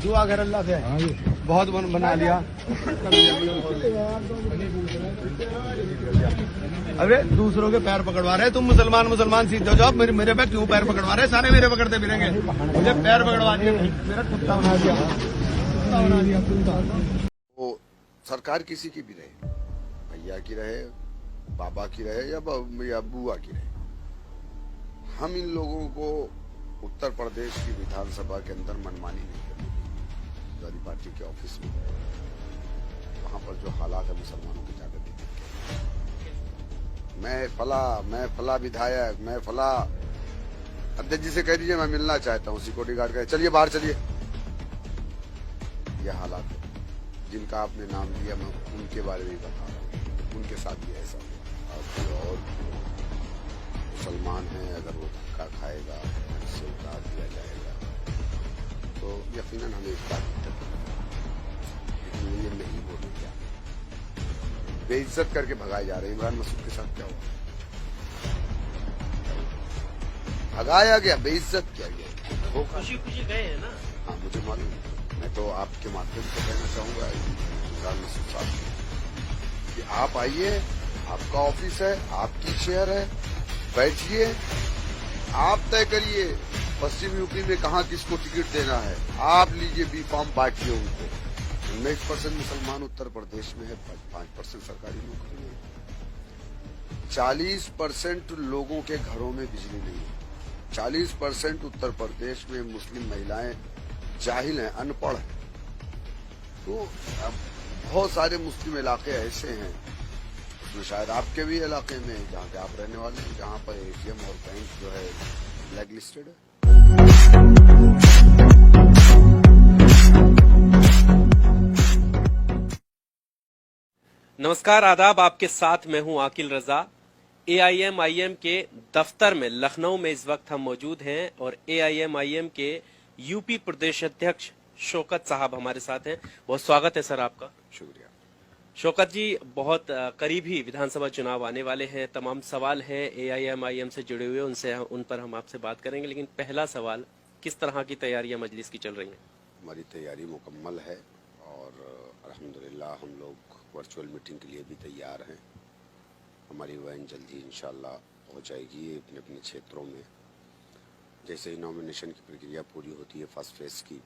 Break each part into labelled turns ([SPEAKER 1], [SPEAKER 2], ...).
[SPEAKER 1] दुआ कर अल्लाह से, बहुत बना लिया। अरे दूसरों के पैर पकड़वा रहे, तुम मुसलमान सीधे हो जाओ, मेरे पे क्यों पैर पकड़वा रहे? सारे मेरे पकड़ते फिरेंगे, मुझे पैर पकड़वा दिए, मेरा कुत्ता बना दिया, कुत्ता बना दिया कुत्ता।
[SPEAKER 2] वो सरकार किसी की भी रहे, भैया की रहे, बाबा की रहे या बुआ की रहे, हम इन लोगों को उत्तर प्रदेश की विधानसभा के अंदर मनमानी नहीं करनी चाहिए। पार्टी के ऑफिस में वहां पर जो हालात है मुसलमानों की जाकर देखिए, मैं फला विधायक, मैं फला अध्यक्ष जी से कह दीजिए मैं मिलना चाहता हूँ, सिक्योरिटी गार्ड कहे चलिए बाहर चलिए। यह हालात है जिनका आपने नाम लिया, मैं उनके बारे में बता रहा हूँ, उनके साथ भी ऐसा हुआ। और मुसलमान है, अगर वो धक्का खाएगा, उससे उतार दिया जाएगा, तो यकीनन हमें इस बात की लेकिन ये नहीं बोले क्या, बेइज्जत करके भगाए जा रहे हैं। इमरान मसूद के साथ क्या हुआ? भगाया गया, बेइज्जत किया गया,
[SPEAKER 3] खुशी खुशी गए हैं ना।
[SPEAKER 2] हाँ मुझे मालूम है, मैं तो आपके माध्यम से कहना चाहूंगा इमरान मसूद साहब कि आप आइए, आपका ऑफिस है, आपकी चेयर है, बैठिए, आप तय करिए पश्चिम यूपी में कहाँ किसको टिकट देना है, आप लीजिए बी फॉर्म बांटिए उनको। 19% मुसलमान उत्तर प्रदेश में है, 5% सरकारी नौकरी है, 40% लोगों के घरों में बिजली नहीं है, 40% उत्तर प्रदेश में मुस्लिम महिलाएं जाहिल हैं, अनपढ़ हैं। तो बहुत सारे मुस्लिम इलाके ऐसे हैं, उसमें शायद आपके भी इलाके में जहाँ के आप रहने वाले हैं, जहाँ पर एटीएम और बैंक जो है ब्लैक लिस्टेड है।
[SPEAKER 3] नमस्कार, आदाब, आपके साथ मैं हूं आकिल रजा। एआईएमआईएम के दफ्तर में लखनऊ में इस वक्त हम मौजूद हैं और एआईएमआईएम के यूपी प्रदेश अध्यक्ष शौकत साहब हमारे साथ हैं। बहुत स्वागत है सर आपका।
[SPEAKER 2] शुक्रिया।
[SPEAKER 3] शौकत जी, बहुत करीब ही विधानसभा चुनाव आने वाले हैं, तमाम सवाल हैं एआईएमआईएम से जुड़े हुए, उन पर हम आपसे बात करेंगे, लेकिन पहला सवाल, किस तरह की तैयारियां मजलिस की चल रही हैं?
[SPEAKER 2] हमारी तैयारी मुकम्मल है और अल्हम्दुलिल्लाह हम लोग वर्चुअल मीटिंग के लिए भी तैयार हैं। हमारी वैन जल्दी इंशाल्लाह हो जाएगी अपने अपने क्षेत्रों में। जैसे ही नॉमिनेशन की प्रक्रिया पूरी होती है फर्स्ट फेज की,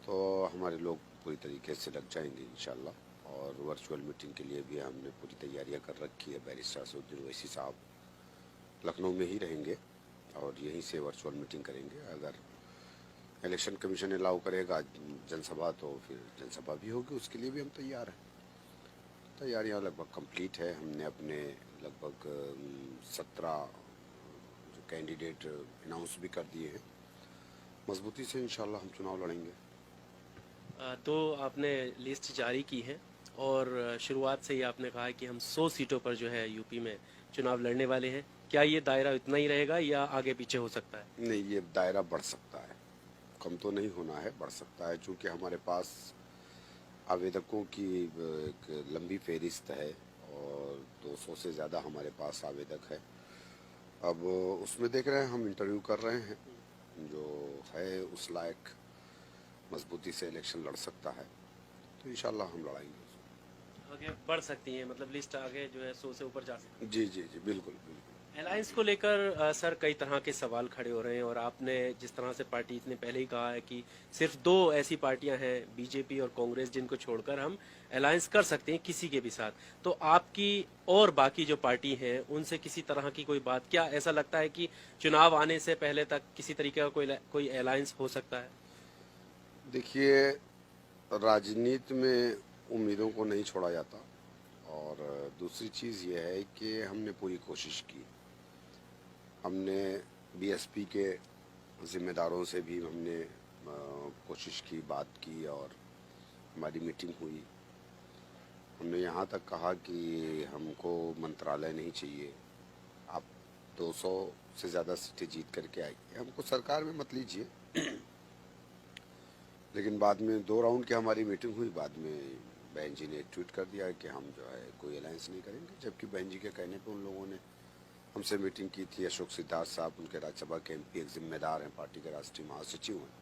[SPEAKER 2] तो हमारे लोग पूरी तरीके से लग जाएंगे इंशाल्लाह। और वर्चुअल मीटिंग के लिए भी हमने पूरी तैयारियां कर रखी है। बैरिस्टर असदुद्दीन ओवैसी साहब लखनऊ में ही रहेंगे और यहीं से वर्चुअल मीटिंग करेंगे। अगर इलेक्शन कमीशन अलाउ करेगा जनसभा, तो फिर जनसभा भी होगी, उसके लिए भी हम तैयार हैं। तैयारियां लगभग कंप्लीट है। हमने अपने लगभग 17 जो कैंडिडेट अनाउंस भी कर दिए हैं। मजबूती से इंशाल्लाह हम चुनाव लड़ेंगे।
[SPEAKER 3] तो आपने लिस्ट जारी की है और शुरुआत से ही आपने कहा है कि हम 100 सीटों पर जो है यूपी में चुनाव लड़ने वाले हैं। क्या ये दायरा इतना ही रहेगा या आगे पीछे हो सकता है?
[SPEAKER 2] नहीं, ये दायरा बढ़ सकता है, कम तो नहीं होना है, बढ़ सकता है, क्योंकि हमारे पास आवेदकों की एक लंबी फहरिस्त है और 200 से ज़्यादा हमारे पास आवेदक है। अब उसमें देख रहे हैं, हम इंटरव्यू कर रहे हैं, जो है उस लायक मजबूती से इलेक्शन लड़ सकता है, तो इंशाल्लाह हम लड़ाएंगे।
[SPEAKER 3] आगे बढ़ सकती है, मतलब लिस्ट आगे जो है 100 से ऊपर जा सकती है।
[SPEAKER 2] जी जी जी, बिल्कुल बिल्कुल।
[SPEAKER 3] अलायंस को लेकर सर कई तरह के सवाल खड़े हो रहे हैं और आपने जिस तरह से पार्टी ने पहले ही कहा है कि सिर्फ 2 ऐसी पार्टियां हैं, बीजेपी और कांग्रेस, जिनको छोड़कर हम अलायंस कर सकते हैं किसी के भी साथ। तो आपकी और बाकी जो पार्टी हैं उनसे किसी तरह की कोई बात, क्या ऐसा लगता है कि चुनाव आने से पहले तक किसी तरीके का कोई अलायंस हो सकता है?
[SPEAKER 2] देखिए, राजनीति में उम्मीदों को नहीं छोड़ा जाता और दूसरी चीज़ ये है कि हमने पूरी कोशिश की। हमने बीएसपी के जिम्मेदारों से भी हमने कोशिश की, बात की और हमारी मीटिंग हुई। हमने यहाँ तक कहा कि हमको मंत्रालय नहीं चाहिए, आप 200 से ज़्यादा सीटें जीत करके आएंगे, हमको सरकार में मत लीजिए। लेकिन बाद में 2 राउंड की हमारी मीटिंग हुई, बाद में बहन जी ने ट्वीट कर दिया कि हम जो है कोई अलायंस नहीं करेंगे, जबकि बहन जी के कहने पे उन लोगों ने हमसे मीटिंग की थी। अशोक सिद्धार्थ साहब, उनके राज्यसभा के एमपी, एक जिम्मेदार हैं, पार्टी के राष्ट्रीय महासचिव हैं।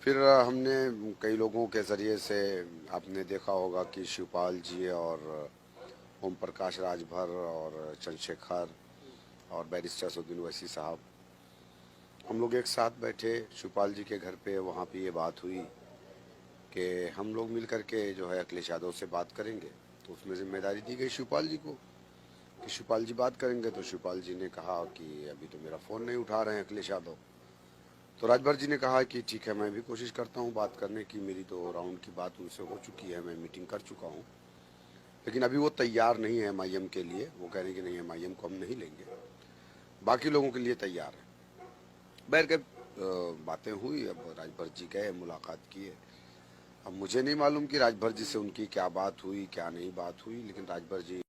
[SPEAKER 2] फिर हमने कई लोगों के ज़रिए से आपने देखा होगा कि शिवपाल जी और ओम प्रकाश राजभर और चंद्रशेखर और बैरिस्टर असदुद्दीन ओवैसी साहब, हम लोग एक साथ बैठे शिवपाल जी के घर पे। वहाँ पे ये बात हुई कि हम लोग मिल करके जो है अखिलेश यादव से बात करेंगे। तो उसमें जिम्मेदारी दी गई शिवपाल जी को कि शिवपाल जी बात करेंगे। तो शिवपाल जी ने कहा कि अभी तो मेरा फ़ोन नहीं उठा रहे हैं अखिलेश यादव। तो राजभर जी ने कहा कि ठीक है, मैं भी कोशिश करता हूँ बात करने की, मेरी तो राउंड की बात उनसे हो चुकी है, मैं मीटिंग कर चुका हूँ, लेकिन अभी वो तैयार नहीं है MIM के लिए। वो कह रहे हैं कि नहीं, MIM को हम नहीं लेंगे, बाकी लोगों के लिए तैयार है। बैठ के बातें हुई। अब राजभर जी गए, मुलाकात किए। अब मुझे नहीं मालूम कि राजभर जी से उनकी क्या बात हुई क्या नहीं बात हुई, लेकिन राजभर जी